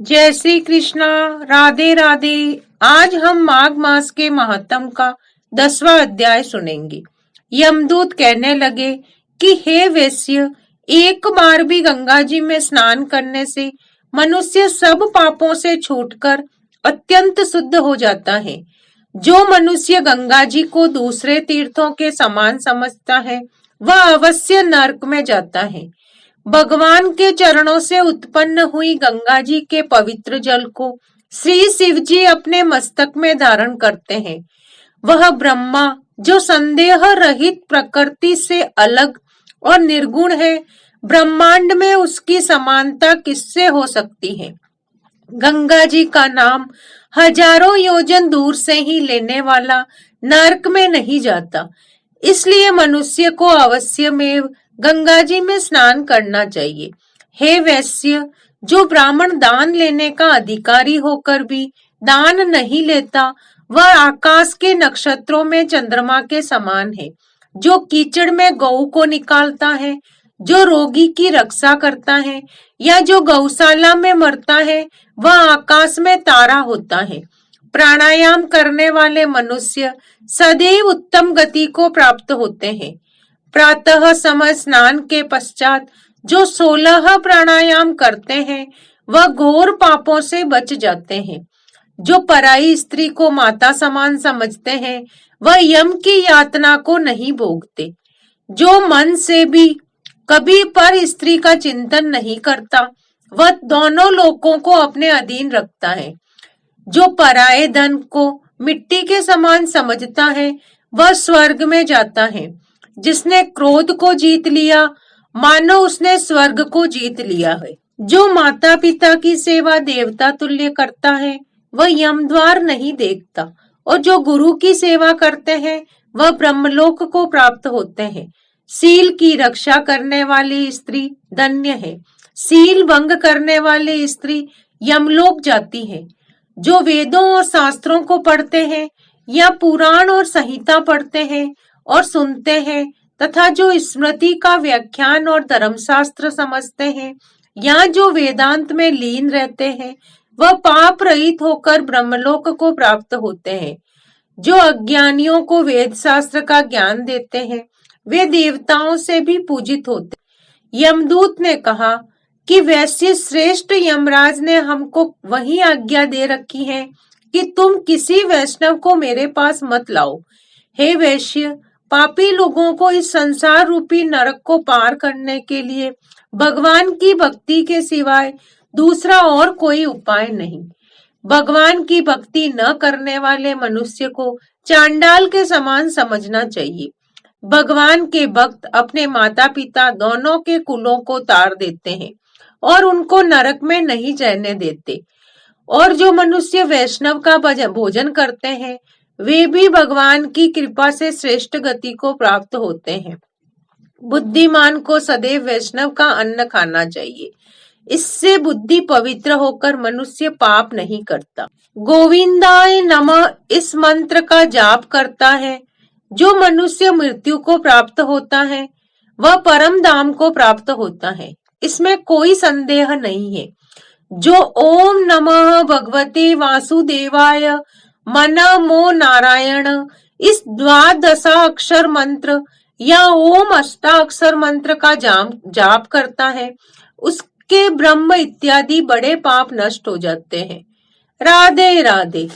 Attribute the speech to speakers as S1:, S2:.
S1: जय श्री कृष्णा। राधे राधे। आज हम माघ मास के महात्म का 10वां अध्याय सुनेंगे। यमदूत कहने लगे कि हे वैश्य, एक बार भी गंगा जी में स्नान करने से मनुष्य सब पापों से छूटकर अत्यंत शुद्ध हो जाता है। जो मनुष्य गंगा जी को दूसरे तीर्थों के समान समझता है वह अवश्य नरक में जाता है। भगवान के चरणों से उत्पन्न हुई गंगा जी के पवित्र जल को श्री शिव जी अपने मस्तक में धारण करते हैं। वह ब्रह्मा जो संदेह रहित प्रकृति से अलग और निर्गुण है, ब्रह्मांड में उसकी समानता किससे हो सकती है। गंगा जी का नाम हजारों योजन दूर से ही लेने वाला नरक में नहीं जाता, इसलिए मनुष्य को अवश्य में गंगा जी में स्नान करना चाहिए। हे वैश्य, जो ब्राह्मण दान लेने का अधिकारी होकर भी दान नहीं लेता वह आकाश के नक्षत्रों में चंद्रमा के समान है। जो कीचड़ में गऊ को निकालता है, जो रोगी की रक्षा करता है या जो गौशाला में मरता है वह आकाश में तारा होता है। प्राणायाम करने वाले मनुष्य सदैव उत्तम गति को प्राप्त होते हैं। प्रातः समय स्नान के पश्चात जो 16 प्राणायाम करते हैं वह घोर पापों से बच जाते हैं। जो पराई स्त्री को माता समान समझते हैं वह यम की यातना को नहीं भोगते। जो मन से भी कभी पर स्त्री का चिंतन नहीं करता वह दोनों लोकों को अपने अधीन रखता है। जो पराये धन को मिट्टी के समान समझता है वह स्वर्ग में जाता है। जिसने क्रोध को जीत लिया मानो उसने स्वर्ग को जीत लिया है। जो माता पिता की सेवा देवता तुल्य करता है वह यमद्वार नहीं देखता, और जो गुरु की सेवा करते हैं वह ब्रह्मलोक को प्राप्त होते हैं। सील की रक्षा करने वाली स्त्री धन्य है। सील भंग करने वाली स्त्री यमलोक जाती है। जो वेदों और शास्त्रों को पढ़ते हैं या पुराण और संहिता पढ़ते हैं और सुनते हैं तथा जो स्मृति का व्याख्यान और धर्मशास्त्र समझते हैं या जो वेदांत में लीन रहते हैं वह पाप रहित होकर ब्रह्मलोक को प्राप्त होते हैं। जो अज्ञानियों को वेद शास्त्र का ज्ञान देते हैं वे देवताओं से भी पूजित होते हैं। यमदूत ने कहा कि वैश्य श्रेष्ठ यमराज ने हमको वही आज्ञा दे रखी है कि तुम किसी वैष्णव को मेरे पास मत लाओ। हे वैश्य, पापी लोगों को इस संसार रूपी नरक को पार करने के लिए भगवान की भक्ति के सिवाय दूसरा और कोई उपाय नहीं। भगवान की भक्ति न करने वाले मनुष्य को चांडाल के समान समझना चाहिए। भगवान के भक्त अपने माता पिता दोनों के कुलों को तार देते हैं और उनको नरक में नहीं जाने देते। और जो मनुष्य वैष्णव का भोजन करते हैं वे भी भगवान की कृपा से श्रेष्ठ गति को प्राप्त होते हैं। बुद्धिमान को सदैव वैष्णव का अन्न खाना चाहिए। इससे बुद्धि पवित्र होकर मनुष्य पाप नहीं करता। गोविंदाय नमः इस मंत्र का जाप करता है जो मनुष्य मृत्यु को प्राप्त होता है वह परम धाम को प्राप्त होता है, इसमें कोई संदेह नहीं है। जो ओम नमः भगवते वासुदेवाय नमो नारायण इस 12 अक्षर मंत्र या ओम अष्टाक्षर मंत्र का जाप करता है उसके ब्रह्म इत्यादि बड़े पाप नष्ट हो जाते हैं। राधे राधे।